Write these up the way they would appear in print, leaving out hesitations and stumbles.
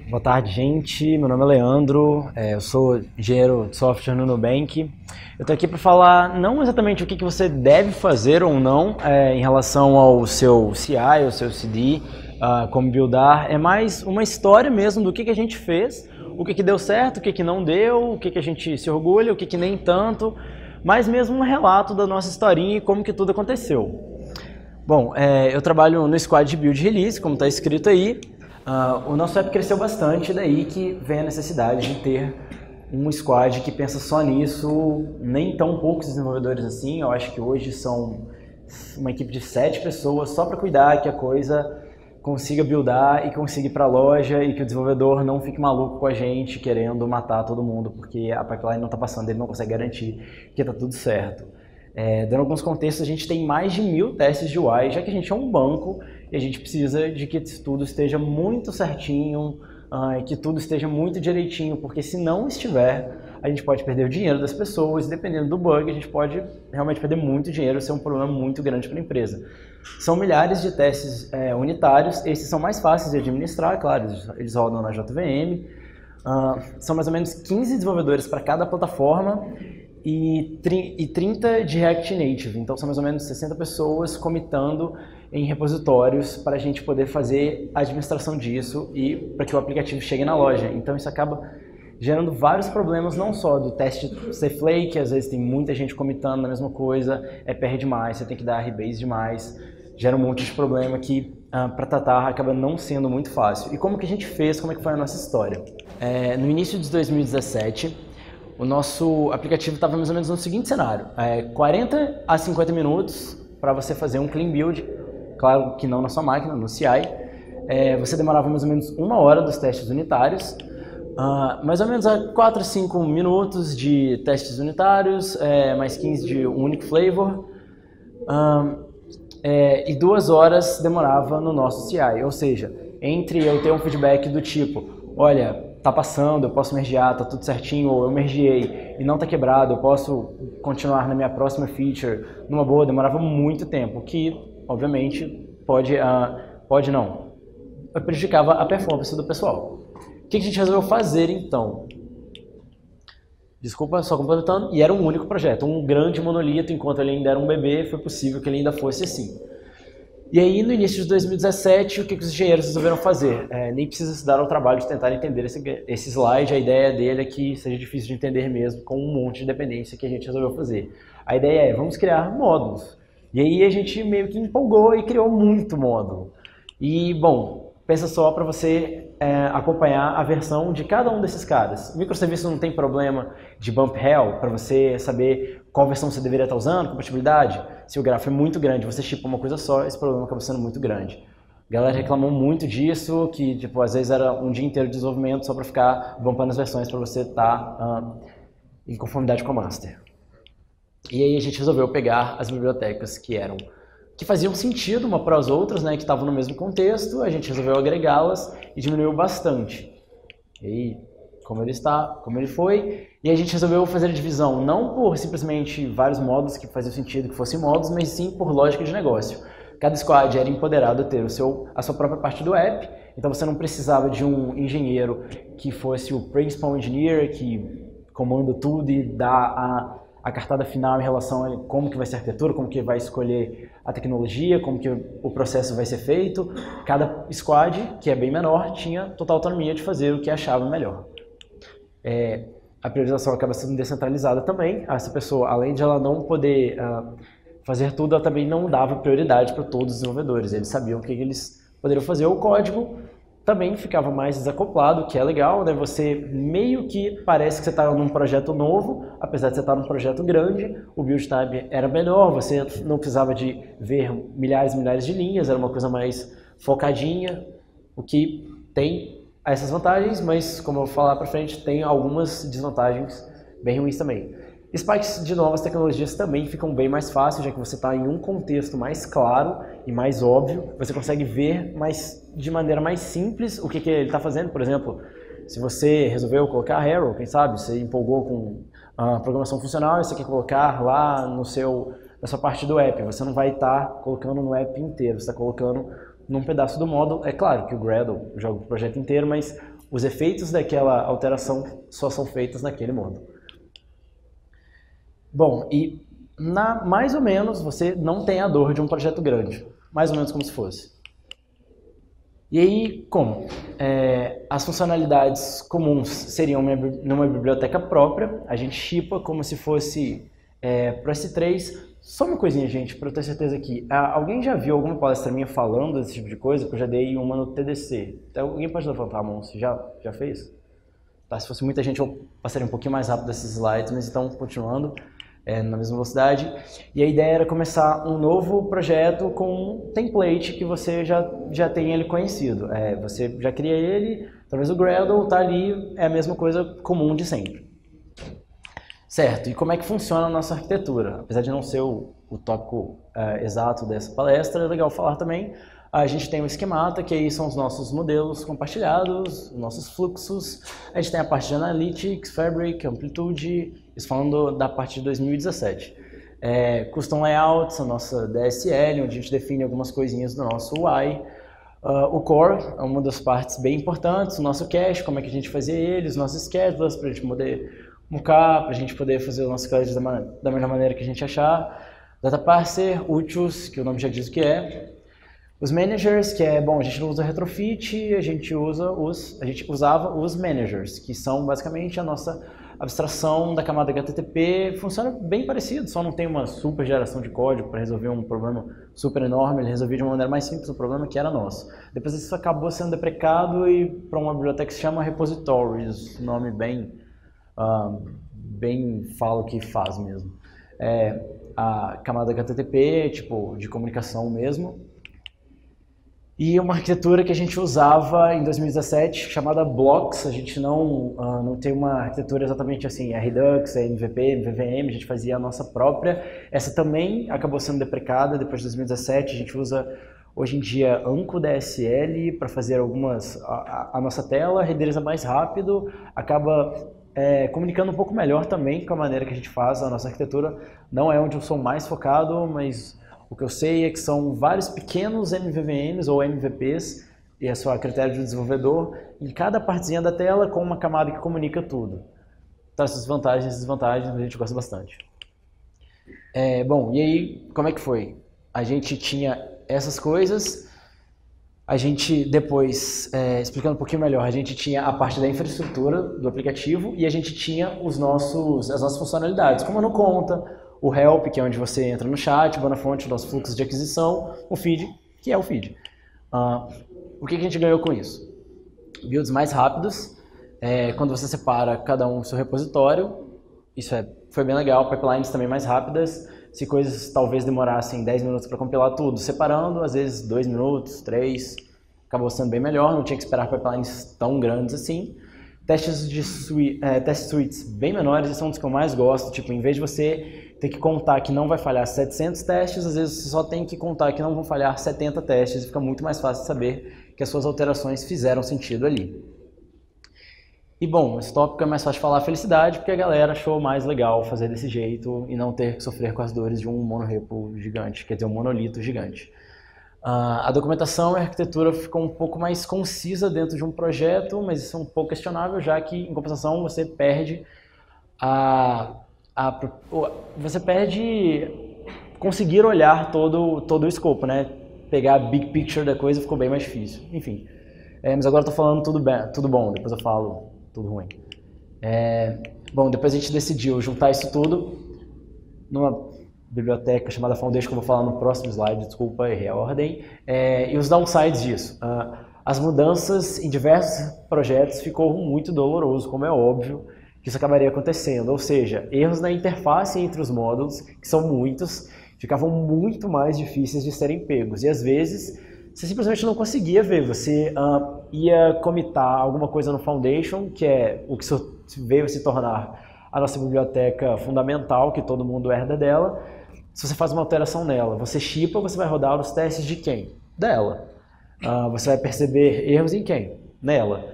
Boa tarde, gente. Meu nome é Leandro, eu sou engenheiro de software no Nubank. Eu estou aqui para falar não exatamente o que você deve fazer ou não em relação ao seu CI, ao seu CD, como buildar. É mais uma história mesmo do que a gente fez, o que deu certo, o que não deu, o que a gente se orgulha, o que nem tanto, mas mesmo um relato da nossa historinha e como que tudo aconteceu. Bom, eu trabalho no squad de build release, como está escrito aí. O nosso app cresceu bastante, daí que vem a necessidade de ter um squad que pensa só nisso, nem tão poucos desenvolvedores assim. Eu acho que hoje são uma equipe de 7 pessoas só para cuidar que a coisa consiga buildar e consiga ir para a loja e que o desenvolvedor não fique maluco com a gente querendo matar todo mundo porque a pipeline não está passando, ele não consegue garantir que está tudo certo. Dando alguns contextos, a gente tem mais de 1000 testes de UI, já que a gente é um banco e a gente precisa de que tudo esteja muito certinho, que tudo esteja muito direitinho, porque se não estiver, a gente pode perder o dinheiro das pessoas, e dependendo do bug, a gente pode realmente perder muito dinheiro, ser um problema muito grande para a empresa. São milhares de testes unitários, esses são mais fáceis de administrar, claro, eles rodam na JVM, são mais ou menos 15 desenvolvedores para cada plataforma, e 30 de React Native, então são mais ou menos 60 pessoas comitando em repositórios para a gente poder fazer a administração disso e para que o aplicativo chegue na loja. Então isso acaba gerando vários problemas, não só do teste ser flake, às vezes tem muita gente comitando na mesma coisa, PR demais, você tem que dar rebase demais, gera um monte de problema que para tratar acaba não sendo muito fácil. E como que a gente fez, como é que foi a nossa história? No início de 2017, o nosso aplicativo estava mais ou menos no seguinte cenário, 40 a 50 minutos para você fazer um clean build, claro que não na sua máquina, no CI, você demorava mais ou menos 1 hora dos testes unitários, mais ou menos a 4 a 5 minutos de testes unitários, mais 15 de um único flavor, e 2 horas demorava no nosso CI, ou seja, entre eu ter um feedback do tipo, olha, tá passando, eu posso mergear, tá tudo certinho, ou eu mergeei e não tá quebrado, eu posso continuar na minha próxima feature numa boa, demorava muito tempo, que obviamente pode não, prejudicava a performance do pessoal. O que a gente resolveu fazer então? Desculpa, só complementando, e era um único projeto, um grande monolito, enquanto ele ainda era um bebê, foi possível que ele ainda fosse assim. E aí, no início de 2017, o que os engenheiros resolveram fazer? Nem precisa se dar ao trabalho de tentar entender esse slide, a ideia dele é que seja difícil de entender mesmo, com um monte de dependência que a gente resolveu fazer. A ideia é, vamos criar módulos. E aí a gente meio que empolgou e criou muito módulo. E, bom, pensa só para você acompanhar a versão de cada um desses caras. O microserviço não tem problema de bump hell para você saber qual versão você deveria estar usando, compatibilidade. Se o grafo é muito grande, você shippa uma coisa só, esse problema acaba sendo muito grande. A galera reclamou muito disso, que tipo, às vezes era um dia inteiro de desenvolvimento só para ficar bumpando as versões para você estar em conformidade com a master. E aí a gente resolveu pegar as bibliotecas que faziam sentido uma para as outras, né, que estavam no mesmo contexto, a gente resolveu agregá-las e diminuiu bastante. E aí, como ele foi, e a gente resolveu fazer a divisão não por simplesmente vários módulos que faziam sentido que fossem módulos, mas sim por lógica de negócio. Cada squad era empoderado a ter a sua própria parte do app, então você não precisava de um engenheiro que fosse o principal engineer, que comanda tudo e dá a cartada final em relação a como que vai ser a arquitetura, como que vai escolher a tecnologia, como que o processo vai ser feito. Cada squad, que é bem menor, tinha total autonomia de fazer o que achava melhor. A priorização acaba sendo descentralizada também. Essa pessoa, além de ela não poder fazer tudo, ela também não dava prioridade para todos os desenvolvedores. Eles sabiam o que eles poderiam fazer. O código também ficava mais desacoplado, que é legal, né? Você meio que parece que você está num projeto novo, apesar de você estar num projeto grande, o build time era menor, você não precisava de ver milhares e milhares de linhas, era uma coisa mais focadinha, o que tem essas vantagens, mas como eu vou falar para frente, tem algumas desvantagens bem ruins também. Spikes de novas tecnologias também ficam bem mais fáceis, já que você está em um contexto mais claro e mais óbvio, você consegue ver de maneira mais simples o que ele está fazendo. Por exemplo, se você resolveu colocar Arrow, quem sabe, você empolgou com a programação funcional e você quer colocar lá na sua parte do app, você não vai estar colocando no app inteiro, você está colocando num pedaço do módulo. É claro que o Gradle joga o projeto inteiro, mas os efeitos daquela alteração só são feitos naquele módulo. Bom, e mais ou menos você não tem a dor de um projeto grande, mais ou menos como se fosse. E aí, como? As funcionalidades comuns seriam numa biblioteca própria, a gente shippa como se fosse para o S3. Só uma coisinha, gente, para eu ter certeza aqui. Alguém já viu alguma palestra minha falando desse tipo de coisa? Porque eu já dei uma no TDC. Então, alguém pode levantar a mão se já fez? Tá, se fosse muita gente, eu passaria um pouquinho mais rápido esses slides, mas então, continuando. Na mesma velocidade, e a ideia era começar um novo projeto com um template que você já tem ele conhecido. Você já cria ele, talvez o Gradle está ali, é a mesma coisa comum de sempre. Certo, e como é que funciona a nossa arquitetura? Apesar de não ser o tópico exato dessa palestra, é legal falar também. A gente tem o esquemata, que aí são os nossos modelos compartilhados, os nossos fluxos. A gente tem a parte de Analytics, Fabric, Amplitude, isso falando da parte de 2017. Custom Layouts, a nossa DSL, onde a gente define algumas coisinhas do nosso UI. O Core é uma das partes bem importantes, o nosso cache, como é que a gente fazia ele, os nossos schedulers, para a gente poder mucar, para a gente poder fazer o nosso cache da melhor maneira que a gente achar. Data Parser, Utils, que o nome já diz o que é. Os managers, que bom, a gente não usa retrofit, a gente usava os managers, que são basicamente a nossa abstração da camada HTTP. Funciona bem parecido, só não tem uma super geração de código para resolver um problema super enorme, ele resolvia de uma maneira mais simples o problema que era nosso. Depois isso acabou sendo deprecado e para uma biblioteca que se chama Repositories, nome bem fala o que faz mesmo. A camada HTTP, tipo, de comunicação mesmo. E uma arquitetura que a gente usava em 2017, chamada Blocks. A gente não tem uma arquitetura exatamente assim, é Redux, é MVP, MVVM, a gente fazia a nossa própria. Essa também acabou sendo deprecada depois de 2017, a gente usa hoje em dia Anco DSL para fazer a nossa tela, renderiza mais rápido, acaba comunicando um pouco melhor também com a maneira que a gente faz a nossa arquitetura. Não é onde eu sou mais focado, mas o que eu sei é que são vários pequenos MVVMs ou MVPs, e é só a critério do desenvolvedor, em cada partezinha da tela com uma camada que comunica tudo. Traz essas vantagens e desvantagens, a gente gosta bastante. Bom, e aí, como é que foi? A gente tinha essas coisas, a gente depois, explicando um pouquinho melhor, a gente tinha a parte da infraestrutura do aplicativo e a gente tinha as nossas funcionalidades, como no Conta, o Help, que é onde você entra no chat, o fonte, o nosso fluxo de aquisição, o Feed, que é o Feed. O que a gente ganhou com isso? Builds mais rápidos, quando você separa cada um o seu repositório, isso foi bem legal, pipelines também mais rápidas, se coisas talvez demorassem 10 minutos para compilar tudo, separando, às vezes 2 minutos, 3, acabou sendo bem melhor, não tinha que esperar pipelines tão grandes assim. Test suites bem menores, esses são os que eu mais gosto, tipo, em vez de você ter que contar que não vai falhar 700 testes, às vezes você só tem que contar que não vão falhar 70 testes e fica muito mais fácil de saber que as suas alterações fizeram sentido ali. E bom, esse tópico é mais fácil de falar felicidade, porque a galera achou mais legal fazer desse jeito e não ter que sofrer com as dores de um monorepo gigante, quer dizer, um monolito gigante. A documentação e a arquitetura ficam um pouco mais concisa dentro de um projeto, mas isso é um pouco questionável, já que, em compensação, você perde conseguir olhar todo o escopo, né? Pegar a big picture da coisa ficou bem mais difícil. Enfim, mas agora eu tô falando tudo bom, depois eu falo tudo ruim. Bom, depois a gente decidiu juntar isso tudo numa biblioteca chamada Foundation, que eu vou falar no próximo slide, desculpa, errei a ordem, e os downsides disso. As mudanças em diversos projetos ficou muito doloroso, como é óbvio que isso acabaria acontecendo, ou seja, erros na interface entre os módulos, que são muitos, ficavam muito mais difíceis de serem pegos, e às vezes você simplesmente não conseguia ver, você ia commitar alguma coisa no Foundation, que é o que veio se tornar a nossa biblioteca fundamental, que todo mundo herda dela. Se você faz uma alteração nela, você shippa, você vai rodar os testes de quem? Dela. Você vai perceber erros em quem? Nela.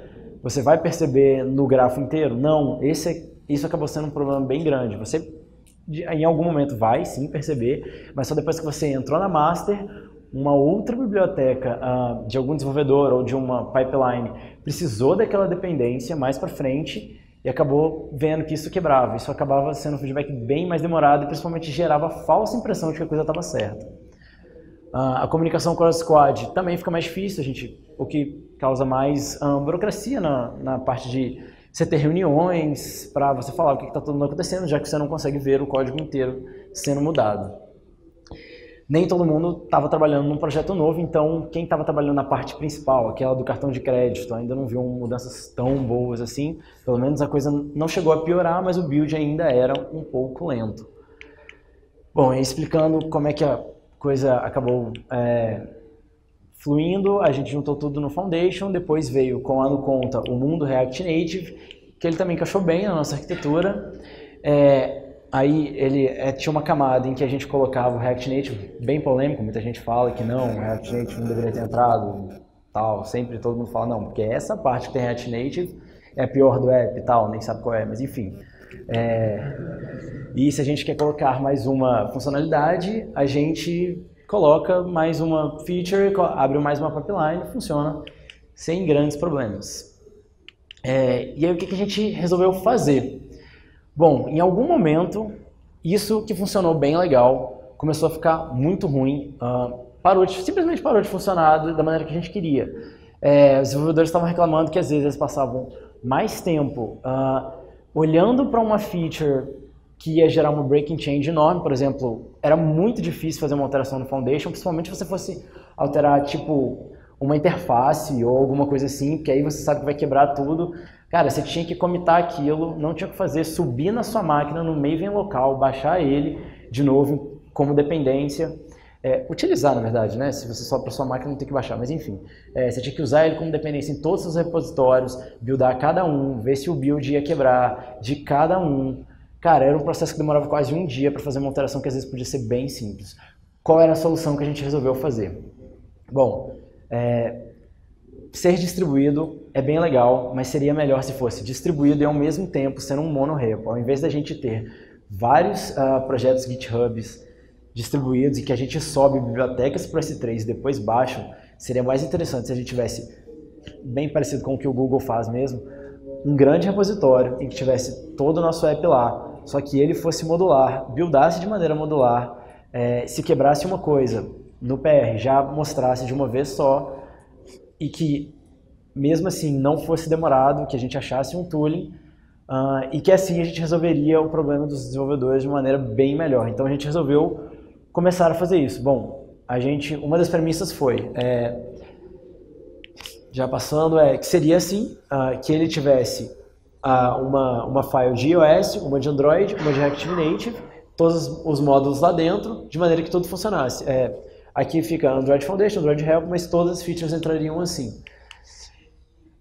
Você vai perceber no grafo inteiro? Não, isso acabou sendo um problema bem grande. Você, em algum momento, vai sim perceber, mas só depois que você entrou na master, uma outra biblioteca de algum desenvolvedor ou de uma pipeline precisou daquela dependência mais para frente e acabou vendo que isso quebrava. Isso acabava sendo um feedback bem mais demorado e principalmente gerava a falsa impressão de que a coisa estava certa. A comunicação com a squad também fica mais difícil, o que causa mais burocracia na parte de você ter reuniões para você falar o que está todo mundo acontecendo, já que você não consegue ver o código inteiro sendo mudado. Nem todo mundo estava trabalhando num projeto novo, então quem estava trabalhando na parte principal, aquela do cartão de crédito, ainda não viu mudanças tão boas assim. Pelo menos a coisa não chegou a piorar, mas o build ainda era um pouco lento. Bom, explicando como é que a coisa acabou fluindo, a gente juntou tudo no Foundation, depois veio com a no conta o mundo React Native, que ele também encaixou bem na nossa arquitetura. Aí ele tinha uma camada em que a gente colocava o React Native, bem polêmico, muita gente fala que não, o React Native não deveria ter entrado, tal, sempre todo mundo fala não, porque essa parte que tem React Native é a pior do app e tal, nem sabe qual é, mas enfim. E se a gente quer colocar mais uma funcionalidade, a gente coloca mais uma feature, abre mais uma pipeline, funciona sem grandes problemas. E aí o que a gente resolveu fazer? Bom, em algum momento, isso que funcionou bem legal, começou a ficar muito ruim, simplesmente parou de funcionar da maneira que a gente queria. Os desenvolvedores estavam reclamando que às vezes eles passavam mais tempo olhando para uma feature que ia gerar uma breaking change enorme. Por exemplo, era muito difícil fazer uma alteração no Foundation, principalmente se você fosse alterar tipo uma interface ou alguma coisa assim, porque aí você sabe que vai quebrar tudo. Cara, você tinha que commitar aquilo, não tinha o que fazer, subir na sua máquina no Maven local, baixar ele de novo como dependência, utilizar na verdade, né? Se você só para sua máquina não tem que baixar, mas enfim, você tinha que usar ele como dependência em todos os seus repositórios, buildar cada um, ver se o build ia quebrar de cada um. Cara, era um processo que demorava quase um dia para fazer uma alteração que às vezes podia ser bem simples. Qual era a solução que a gente resolveu fazer? Bom, ser distribuído é bem legal, mas seria melhor se fosse distribuído e ao mesmo tempo sendo um monorepo. Ao invés da gente ter vários projetos GitHubs distribuídos e que a gente sobe bibliotecas para o S3 e depois baixa, seria mais interessante se a gente tivesse, bem parecido com o que o Google faz mesmo, um grande repositório em que tivesse todo o nosso app lá, só que ele fosse modular, buildasse de maneira modular, se quebrasse uma coisa no PR, já mostrasse de uma vez só, e que mesmo assim não fosse demorado, que a gente achasse um tooling e que assim a gente resolveria o problema dos desenvolvedores de uma maneira bem melhor. Então a gente resolveu começar a fazer isso. Bom, uma das premissas foi, já passando, que seria assim, que ele tivesse uma file de iOS, uma de Android, uma de React Native, todos os módulos lá dentro, de maneira que tudo funcionasse. Aqui fica Android Foundation, Android Help, mas todas as features entrariam assim.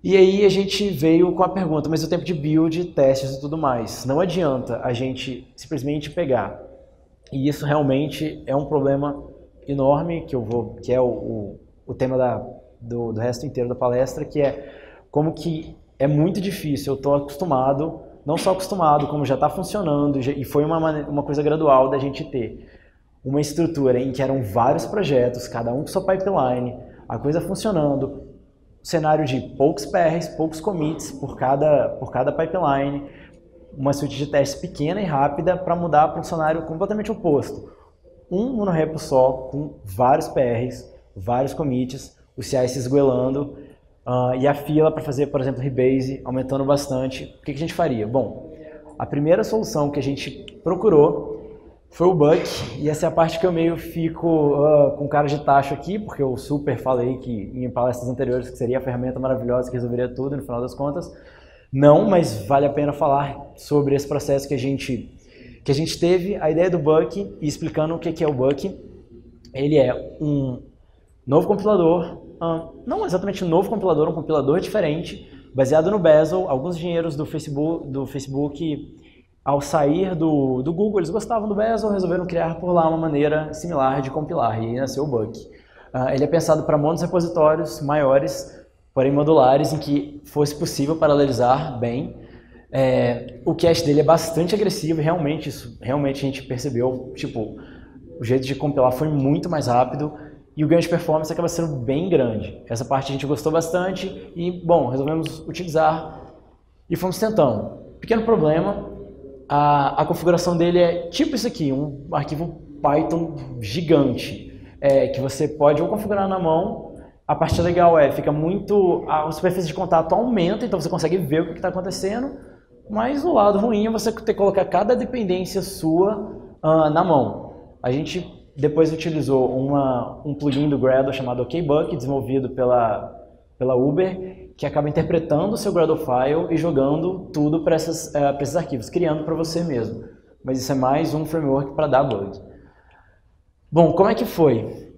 E aí a gente veio com a pergunta, mas o tempo de build, testes e tudo mais. Não adianta a gente simplesmente pegar. E isso realmente é um problema enorme, que é o tema do resto inteiro da palestra, que é como que é muito difícil. Eu estou acostumado, não só acostumado, como já está funcionando, e foi uma coisa gradual da gente ter uma estrutura em que eram vários projetos, cada um com sua pipeline, a coisa funcionando, cenário de poucos PRs, poucos commits por cada pipeline, uma suite de testes pequena e rápida para mudar para um cenário completamente oposto. Um monorepo só, com vários PRs, vários commits, o CI se esgoelando, e a fila para fazer, por exemplo, rebase aumentando bastante. O que a gente faria? Bom, a primeira solução que a gente procurou foi o Buck, e essa é a parte que eu meio fico com cara de tacho aqui, porque eu super falei que em palestras anteriores que seria a ferramenta maravilhosa que resolveria tudo, no final das contas. Não, mas vale a pena falar sobre esse processo que a gente teve. A ideia do Buck, e explicando o que é o Buck, ele é um novo compilador, não exatamente um novo compilador, um compilador diferente, baseado no Bazel. Alguns engenheiros do Facebook ao sair do Google, eles gostavam do Bazel, resolveram criar por lá uma maneira similar de compilar, e aí nasceu o Buck. Ele é pensado para monorepositórios maiores, porém modulares, em que fosse possível paralelizar bem. O cache dele é bastante agressivo, e realmente a gente percebeu, tipo, o jeito de compilar foi muito mais rápido, e o ganho de performance acaba sendo bem grande. Essa parte a gente gostou bastante e, bom, resolvemos utilizar e fomos tentando. Pequeno problema, a configuração dele é tipo isso aqui, um arquivo Python gigante, que você pode ou configurar na mão. A parte legal fica muito, a superfície de contato aumenta, então você consegue ver o que está acontecendo, mas o lado ruim é você ter que colocar cada dependência sua na mão. A gente depois utilizou um plugin do Gradle chamado OKBuck, desenvolvido pela Uber, que acaba interpretando o seu Gradle file e jogando tudo para esses arquivos, criando para você mesmo. Mas isso é mais um framework para dar bug. Bom, como é que foi?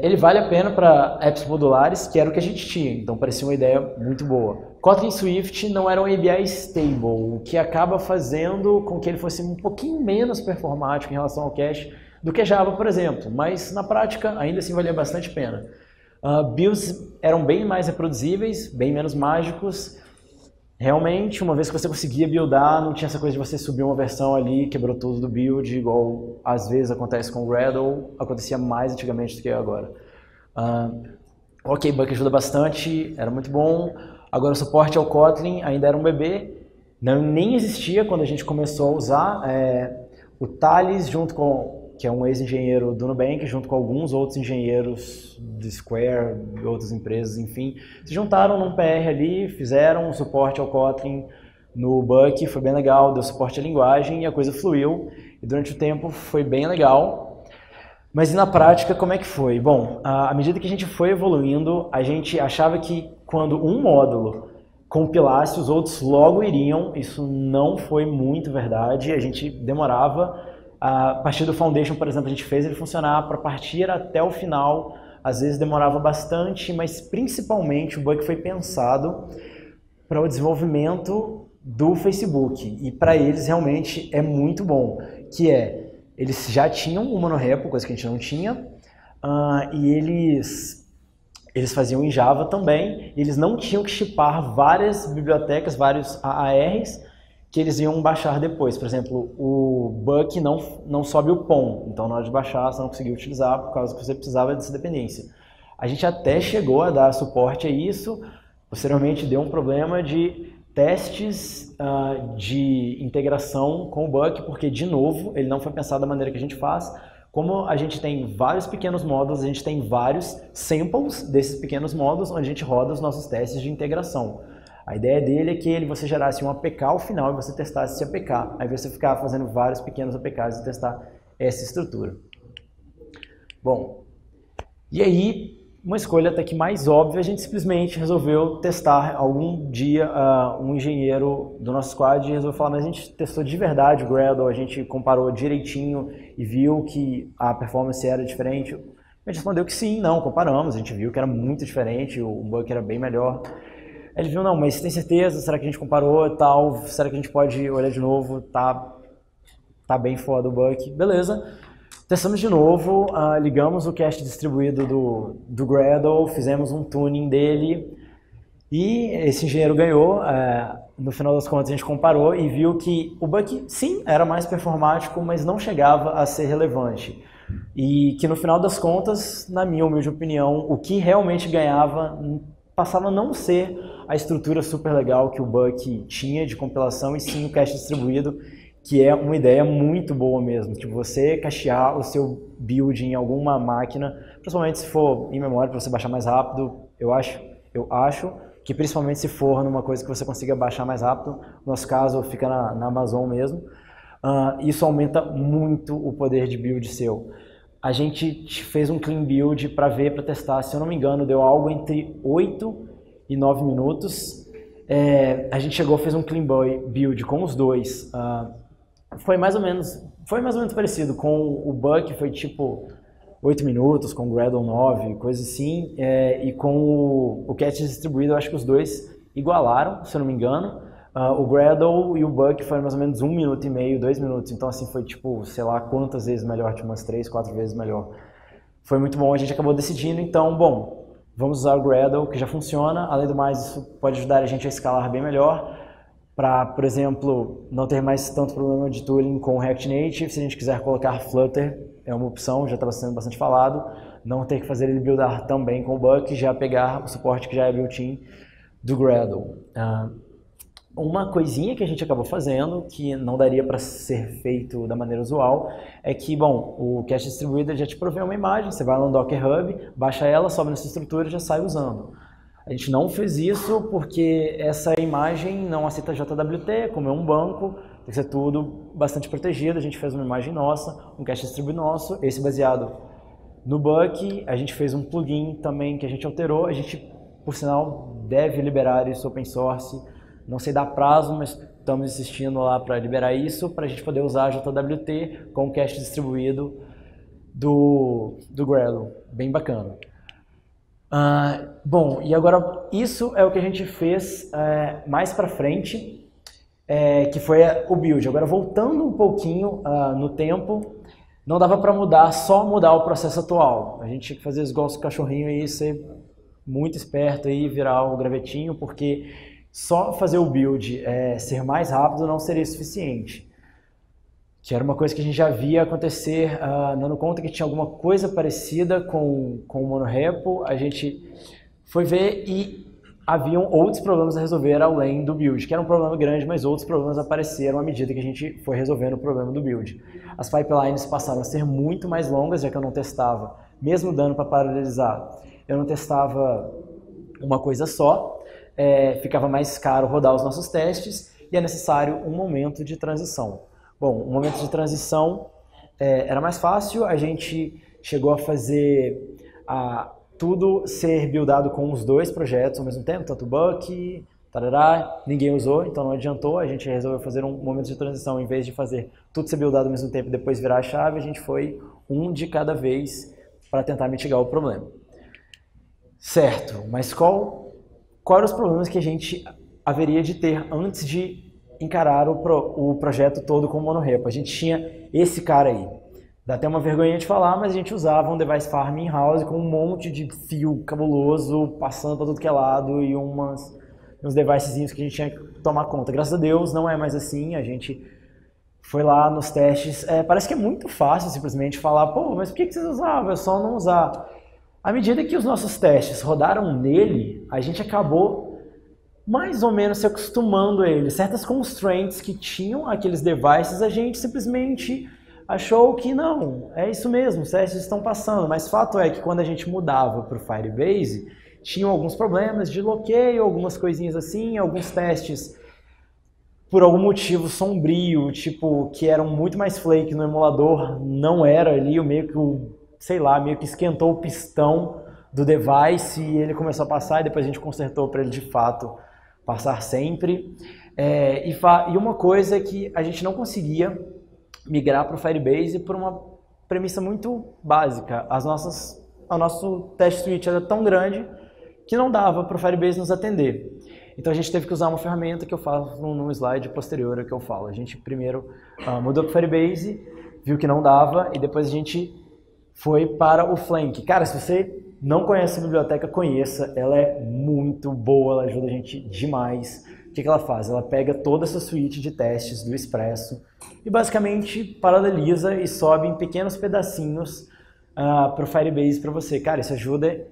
Ele vale a pena para apps modulares, que era o que a gente tinha, então parecia uma ideia muito boa. Kotlin e Swift não eram ABI stable, o que acaba fazendo com que ele fosse um pouquinho menos performático em relação ao cache do que Java, por exemplo, mas na prática ainda assim valia bastante pena. Builds eram bem mais reproduzíveis, bem menos mágicos. Realmente, uma vez que você conseguia buildar, não tinha essa coisa de você subir uma versão ali, quebrou tudo do build, igual às vezes acontece com o Gradle, acontecia mais antigamente do que agora. O OKBuck ajuda bastante, era muito bom. Agora o suporte ao Kotlin ainda era um bebê, nem existia quando a gente começou a usar. O Thales, que é um ex-engenheiro do Nubank, junto com alguns outros engenheiros de Square, de outras empresas, enfim, se juntaram num PR ali, fizeram um suporte ao Kotlin no Buck, foi bem legal, deu suporte à linguagem e a coisa fluiu, e durante o tempo foi bem legal. Mas e na prática, como é que foi? Bom, à medida que a gente foi evoluindo, a gente achava que quando um módulo compilasse, os outros logo iriam. Isso não foi muito verdade, a gente demorava. A partir do Foundation, por exemplo, a gente fez ele funcionar para partir até o final, às vezes demorava bastante, mas principalmente o Buck foi pensado para o desenvolvimento do Facebook, e para eles realmente é muito bom, eles já tinham o monorepo, coisa que a gente não tinha, e eles faziam em Java também, e eles não tinham que shippar várias bibliotecas, vários AARs, que eles iam baixar depois. Por exemplo, o Buck não sobe o POM, então na hora de baixar você não conseguia utilizar por causa que você precisava dessa dependência. A gente até chegou a dar suporte a isso, posteriormente deu um problema de testes de integração com o Buck, porque de novo ele não foi pensado da maneira que a gente faz. Como a gente tem vários pequenos módulos, a gente tem vários samples desses pequenos módulos onde a gente roda os nossos testes de integração. A ideia dele é que você gerasse um APK ao final e você testasse esse APK. Aí você ficava fazendo vários pequenos APKs e testar essa estrutura. Bom, e aí, uma escolha até que mais óbvia, a gente simplesmente resolveu testar. Algum dia, um engenheiro do nosso squad resolveu falar, mas a gente testou de verdade o Gradle, a gente comparou direitinho e viu que a performance era diferente. A gente respondeu que sim, não, comparamos, a gente viu que era muito diferente, o Buck era bem melhor. Ele viu, não, mas tem certeza? Será que a gente comparou e tal? Será que a gente pode olhar de novo? Tá bem foda o Buck. Beleza. Testamos de novo, ligamos o cache distribuído do Gradle, fizemos um tuning dele e esse engenheiro ganhou. No final das contas a gente comparou e viu que o Buck, sim, era mais performático, mas não chegava a ser relevante. E que no final das contas, na minha humilde opinião, o que realmente ganhava passava a não ser a estrutura super legal que o Buck tinha de compilação, e sim o cache distribuído, que é uma ideia muito boa mesmo, tipo você cachear o seu build em alguma máquina, principalmente se for em memória para você baixar mais rápido. Eu acho que principalmente se for numa coisa que você consiga baixar mais rápido, no nosso caso fica na Amazon mesmo, isso aumenta muito o poder de build seu. A gente fez um clean build para testar, se eu não me engano, deu algo entre 8 e 9 minutos. A gente fez um clean build com os dois. Foi mais ou menos parecido. Com o Buck foi tipo 8 minutos, com o Gradle 9, coisa assim. E com o cache distribuído, eu acho que os dois igualaram, se eu não me engano. O Gradle e o Buck foi mais ou menos 1 minuto e meio, 2 minutos, então assim foi tipo, sei lá quantas vezes melhor, tipo umas 3, 4 vezes melhor. Foi muito bom, a gente acabou decidindo, então, bom, vamos usar o Gradle, que já funciona. Além do mais, isso pode ajudar a gente a escalar bem melhor, para, por exemplo, não ter mais tanto problema de tooling com o React Native. Se a gente quiser colocar Flutter, é uma opção, já estava sendo bastante falado. não ter que fazer ele buildar também com o Buck e já pegar o suporte que já é built-in do Gradle. Uma coisinha que a gente acabou fazendo, que não daria para ser feito da maneira usual, é que, bom, o Cache Distribuído já te provê uma imagem, você vai lá no Docker Hub, baixa ela, sobe nessa estrutura e já sai usando. A gente não fez isso porque essa imagem não aceita JWT, como é um banco, tem que ser tudo bastante protegido. A gente fez uma imagem nossa, um cache distribuído nosso, esse baseado no Buck. A gente fez um plugin também que a gente alterou. A gente, por sinal, deve liberar isso open source. Não sei dar prazo, mas estamos insistindo lá para liberar isso, para a gente poder usar a JWT com o cache distribuído do Gradle. Bem bacana. Bom, e agora isso é o que a gente fez mais para frente, que foi o build. Agora voltando um pouquinho no tempo, não dava para só mudar o processo atual. A gente tinha que fazer igual o cachorrinho e ser muito esperto e virar o gravetinho, porque só fazer o build ser mais rápido não seria suficiente. Que era uma coisa que a gente já via acontecer, dando conta que tinha alguma coisa parecida com o monorepo, a gente foi ver e haviam outros problemas a resolver além do build, que era um problema grande, mas outros problemas apareceram à medida que a gente foi resolvendo o problema do build. As pipelines passaram a ser muito mais longas, já que eu não testava, mesmo dando para paralelizar, eu não testava uma coisa só, ficava mais caro rodar os nossos testes e é necessário um momento de transição. Bom, o momento de transição era mais fácil, a gente chegou a fazer tudo ser buildado com os dois projetos ao mesmo tempo, tanto o Buck, tarará, ninguém usou, então não adiantou, a gente resolveu fazer um momento de transição, em vez de fazer tudo ser buildado ao mesmo tempo e depois virar a chave, a gente foi um de cada vez para tentar mitigar o problema. Certo, mas qual eram os problemas que a gente haveria de ter antes de encarar o projeto todo com o monorepo? A gente tinha esse cara aí. Dá até uma vergonha de falar, mas a gente usava um device farm in-house com um monte de fio cabuloso passando para tudo que é lado e uns devicezinhos que a gente tinha que tomar conta. Graças a Deus não é mais assim, a gente foi lá nos testes. Parece que é muito fácil simplesmente falar, pô, mas por que vocês usavam? É só não usar. À medida que os nossos testes rodaram nele, a gente acabou mais ou menos se acostumando a ele. Certas constraints que tinham aqueles devices, a gente simplesmente achou que não, é isso mesmo, os testes estão passando. Mas fato é que quando a gente mudava para o Firebase, tinham alguns problemas de bloqueio, algumas coisinhas assim, alguns testes por algum motivo sombrio, tipo, que eram muito mais flake no emulador, não era ali, meio que esquentou o pistão do device e ele começou a passar e depois a gente consertou para ele de fato passar sempre. E uma coisa é que a gente não conseguia migrar para o Firebase por uma premissa muito básica. O nosso test suite era tão grande que não dava para o Firebase nos atender. Então a gente teve que usar uma ferramenta que eu falo num slide posterior que eu falo. A gente primeiro mudou para o Firebase, viu que não dava e depois a gente foi para o Flink. Cara, se você não conhece a biblioteca, conheça. Ela é muito boa, ela ajuda a gente demais. O que ela faz? Ela pega toda essa suite de testes do Expresso e basicamente paraleliza e sobe em pequenos pedacinhos para o Firebase para você. Cara, isso ajuda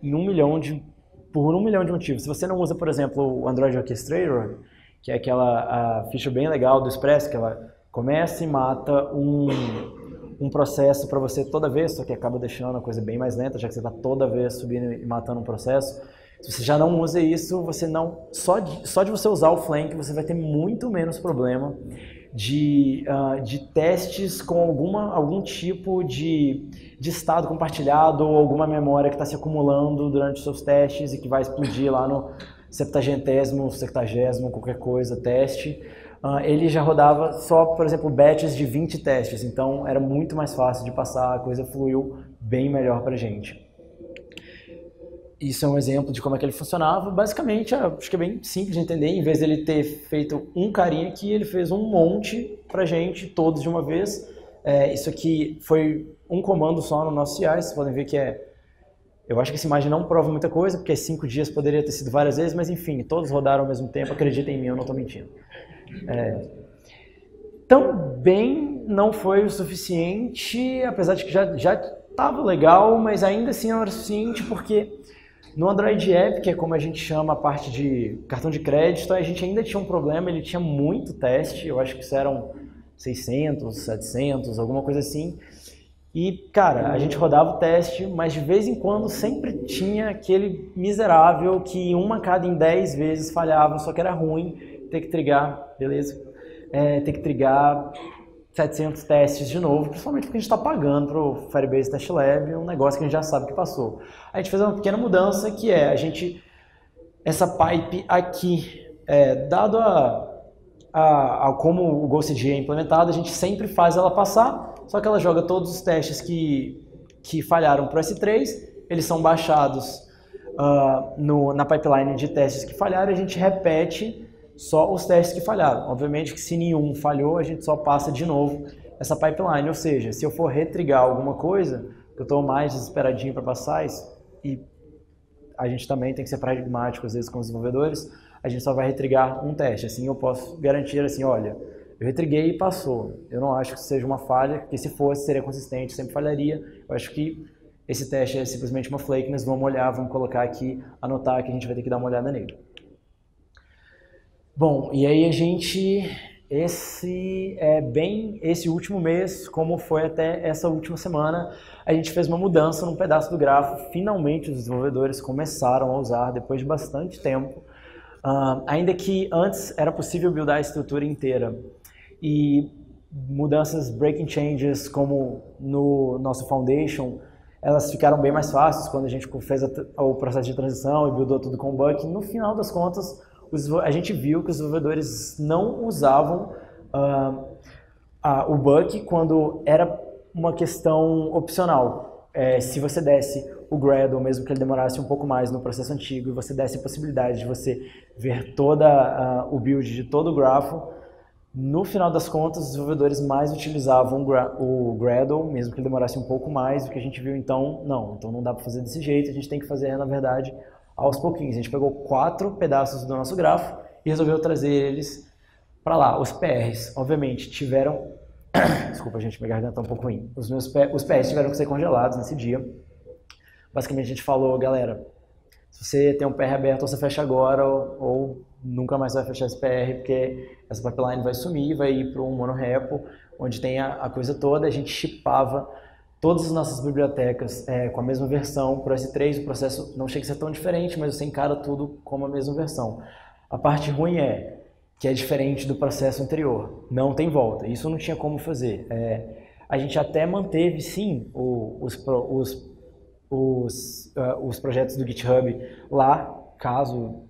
por 1 milhão de motivos. Se você não usa, por exemplo, o Android Orchestrator, que é aquela feature bem legal do Expresso, que ela começa e mata um processo para você toda vez, só que acaba deixando a coisa bem mais lenta, já que você está toda vez subindo e matando um processo. Se você já não usa isso, só de você usar o Flink, você vai ter muito menos problema de testes com algum tipo de estado compartilhado ou alguma memória que está se acumulando durante os seus testes e que vai explodir lá no 70º, 70º, qualquer coisa, teste. Ele já rodava só, por exemplo, batches de 20 testes, então era muito mais fácil de passar, a coisa fluiu bem melhor para a gente. Isso é um exemplo de como é que ele funcionava. Basicamente, acho que é bem simples de entender. Em vez de ele ter feito um carinha aqui, ele fez um monte pra gente, todos de uma vez. Isso aqui foi um comando só no nosso CI. Vocês podem ver que eu acho que essa imagem não prova muita coisa, porque 5 dias poderia ter sido várias vezes, mas enfim, todos rodaram ao mesmo tempo. Acreditem em mim, eu não estou mentindo. Também não foi o suficiente, apesar de que já tava legal, mas ainda assim não era suficiente porque no Android App, que é como a gente chama a parte de cartão de crédito, a gente ainda tinha um problema, ele tinha muito teste, eu acho que isso eram 600, 700, alguma coisa assim. E, cara, a gente rodava o teste, mas de vez em quando sempre tinha aquele miserável que uma a cada 10 vezes falhava, só que era ruim, ter que trigar, beleza? Ter que trigar 700 testes de novo, principalmente porque a gente está pagando para o Firebase Test Lab um negócio que a gente já sabe que passou. A gente fez uma pequena mudança que é essa pipe aqui, dado a como o GhostD é implementado, a gente sempre faz ela passar, só que ela joga todos os testes que falharam para o S3, eles são baixados na pipeline de testes que falharam e a gente repete só os testes que falharam. Obviamente que se nenhum falhou, a gente só passa de novo essa pipeline, ou seja, se eu for retrigar alguma coisa, eu estou mais desesperadinho para passar isso, e a gente também tem que ser pragmático às vezes com os desenvolvedores, a gente só vai retrigar um teste, assim eu posso garantir assim, olha, eu retriguei e passou, eu não acho que seja uma falha, porque se fosse seria consistente, sempre falharia, eu acho que esse teste é simplesmente uma flakiness, vamos olhar, vamos colocar aqui, anotar que a gente vai ter que dar uma olhada nele. Bom, e aí esse último mês, como foi até essa última semana, a gente fez uma mudança num pedaço do grafo, finalmente os desenvolvedores começaram a usar depois de bastante tempo, ainda que antes era possível buildar a estrutura inteira, e mudanças, breaking changes, como no nosso Foundation, elas ficaram bem mais fáceis quando a gente fez o processo de transição e buildou tudo com bug. No final das contas, a gente viu que os desenvolvedores não usavam o bug quando era uma questão opcional. Se você desse o Gradle, mesmo que ele demorasse um pouco mais no processo antigo, e você desse a possibilidade de você ver toda o build de todo o grafo, no final das contas, os desenvolvedores mais utilizavam o Gradle, mesmo que ele demorasse um pouco mais do que a gente viu. Então não dá para fazer desse jeito, a gente tem que fazer, na verdade, aos pouquinhos. A gente pegou 4 pedaços do nosso grafo e resolveu trazer eles para lá. Os PRs, obviamente, tiveram... Desculpa, gente, minha garganta está um pouco ruim. Os PRs tiveram que ser congelados nesse dia. Basicamente, a gente falou, galera, se você tem um PR aberto, você fecha agora ou nunca mais vai fechar esse PR, porque essa pipeline vai sumir, vai ir para um monorepo, onde tem a coisa toda. A gente shippava todas as nossas bibliotecas com a mesma versão para o S3, o processo não chega a ser tão diferente, mas você encara tudo como a mesma versão. A parte ruim que é diferente do processo anterior, não tem volta, isso não tinha como fazer. A gente até manteve, sim, os projetos do GitHub lá, caso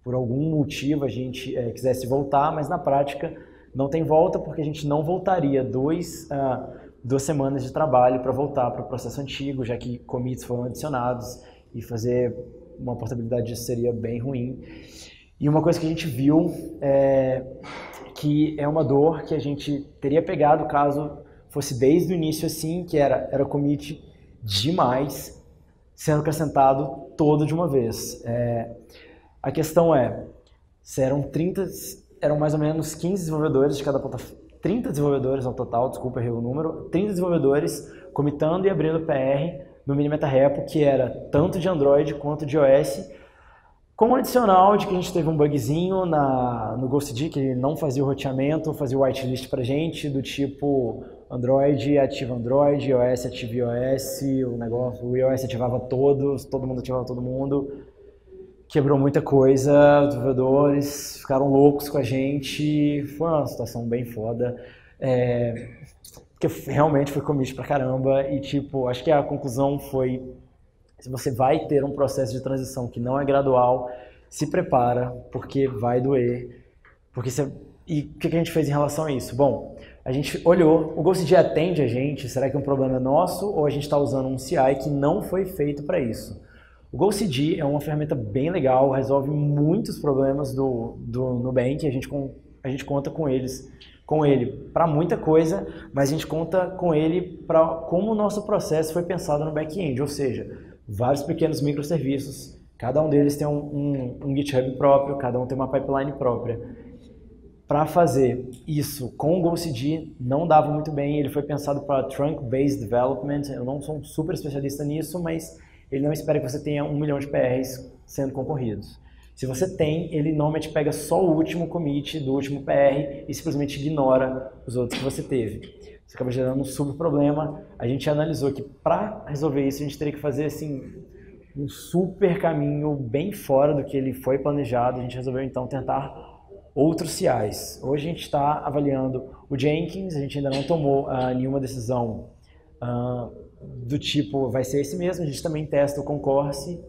por algum motivo a gente quisesse voltar, mas na prática não tem volta, porque a gente não voltaria 2 semanas de trabalho para voltar para o processo antigo, já que commits foram adicionados e fazer uma portabilidade disso seria bem ruim. E uma coisa que a gente viu que é uma dor que a gente teria pegado caso fosse desde o início assim, que era commit demais, sendo acrescentado todo de uma vez. A questão eram mais ou menos 15 desenvolvedores de cada plataforma, 30 desenvolvedores ao total, desculpa, errei o número, 30 desenvolvedores comitando e abrindo PR no Minimeta Repo, que era tanto de Android quanto de iOS, com um adicional de que a gente teve um bugzinho no GhostD, que ele não fazia o roteamento, fazia o whitelist pra gente, do tipo Android ativa Android, iOS ativa iOS, o iOS ativava todos, todo mundo ativava todo mundo. Quebrou muita coisa, os desenvolvedores ficaram loucos com a gente, foi uma situação bem foda, porque realmente foi commit pra caramba e acho que a conclusão foi, se você vai ter um processo de transição que não é gradual, se prepara, porque vai doer, e o que a gente fez em relação a isso? Bom, a gente olhou, o GhostD atende a gente, será que é um problema nosso ou a gente está usando um CI que não foi feito para isso? O GhostD é uma ferramenta bem legal, resolve muitos problemas do Nubank, a gente conta com ele para muita coisa, mas a gente conta com ele para como o nosso processo foi pensado no back-end, ou seja, vários pequenos microserviços, cada um deles tem um GitHub próprio, cada um tem uma pipeline própria. para fazer isso com o GoCD não dava muito bem. Ele foi pensado para Trunk-Based Development. Eu não sou um super especialista nisso, mas ele não espera que você tenha 1 milhão de PRs sendo concorridos. Se você tem, ele normalmente pega só o último commit do último PR e simplesmente ignora os outros que você teve. Você acaba gerando um subproblema. A gente analisou que para resolver isso a gente teria que fazer assim um super caminho bem fora do que ele foi planejado. A gente resolveu então tentar outros CIs. Hoje a gente está avaliando o Jenkins, a gente ainda não tomou nenhuma decisão do tipo vai ser esse mesmo. A gente também testa o Concourse,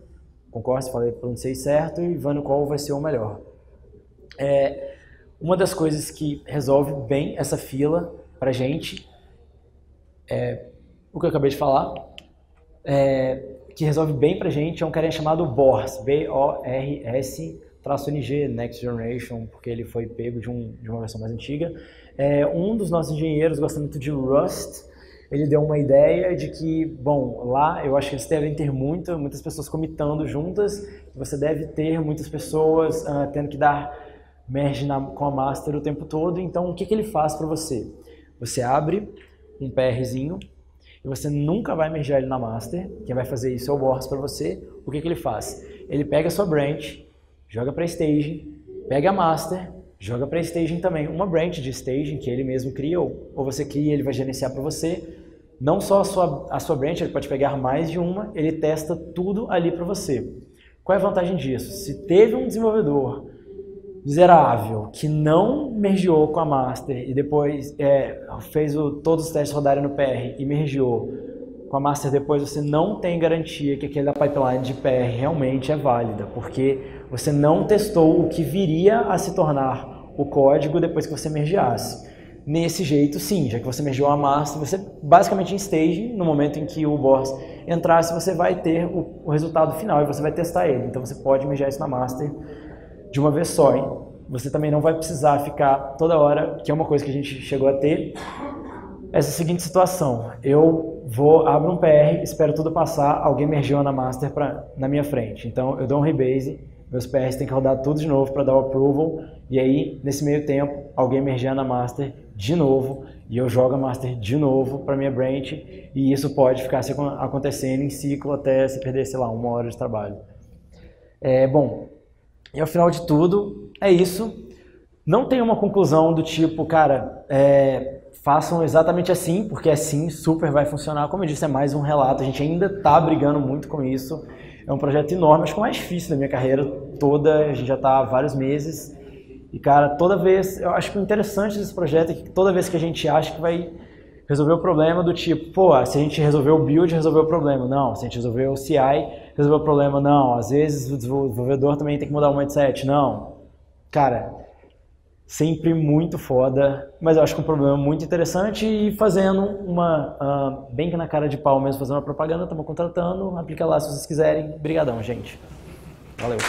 falei, pronunciei certo, e vendo qual vai ser o melhor. Uma das coisas que resolve bem essa fila para a gente o que eu acabei de falar, que resolve bem para a gente é um carinha chamado BORS, B-O-R-S-NG, Next Generation, porque ele foi pego de uma versão mais antiga. Um dos nossos engenheiros gosta muito de Rust. Ele deu uma ideia de que, bom, lá eu acho que eles devem ter muitas pessoas comitando juntas, você deve ter muitas pessoas tendo que dar merge com a master o tempo todo. Então, o que ele faz para você? Você abre um PRzinho e você nunca vai mergear ele na master. Quem vai fazer isso é o BORS para você. O que ele faz? Ele pega a sua branch, joga para staging, pega a master, joga para staging também, uma branch de staging que ele mesmo cria, ou você cria, ele vai gerenciar para você. Não só a sua branch, ele pode pegar mais de uma, ele testa tudo ali para você. Qual é a vantagem disso? Se teve um desenvolvedor miserável que não mergeou com a master e depois fez todos os testes rodarem no PR e mergeou com a master depois, você não tem garantia que aquela pipeline de PR realmente é válida, porque você não testou o que viria a se tornar o código depois que você mergeasse. Nesse jeito, sim, já que você mergeou a master, você basicamente em staging, no momento em que o BORS entrasse, você vai ter o resultado final e você vai testar ele. Então você pode mergear isso na master de uma vez só, hein? Você também não vai precisar ficar toda hora, que é uma coisa que a gente chegou a ter, essa seguinte situação: eu abro um PR, espero tudo passar, alguém mergeou na master na minha frente. Então eu dou um rebase, meus PRs têm que rodar tudo de novo para dar o approval, e aí nesse meio tempo alguém mergea na master de novo e eu jogo a master de novo para minha branch, e isso pode ficar acontecendo em ciclo até você perder, sei lá, 1 hora de trabalho. Bom, e ao final de tudo é isso. Não tem uma conclusão do tipo, cara, façam exatamente assim, porque assim super vai funcionar. Como eu disse, é mais um relato, a gente ainda está brigando muito com isso. É um projeto enorme, acho que o mais difícil da minha carreira toda, a gente já está há vários meses. E, cara, toda vez, eu acho que o interessante desse projeto é que toda vez que a gente acha que vai resolver o problema do tipo, pô, se a gente resolver o build, resolveu o problema. Não, se a gente resolver o CI, resolveu o problema. Não, às vezes o desenvolvedor também tem que mudar o mindset. Não. Cara, sempre muito foda, mas eu acho que é um problema muito interessante, e fazendo bem que na cara de pau mesmo, fazendo uma propaganda, estamos contratando, aplica lá se vocês quiserem. Brigadão, gente. Valeu.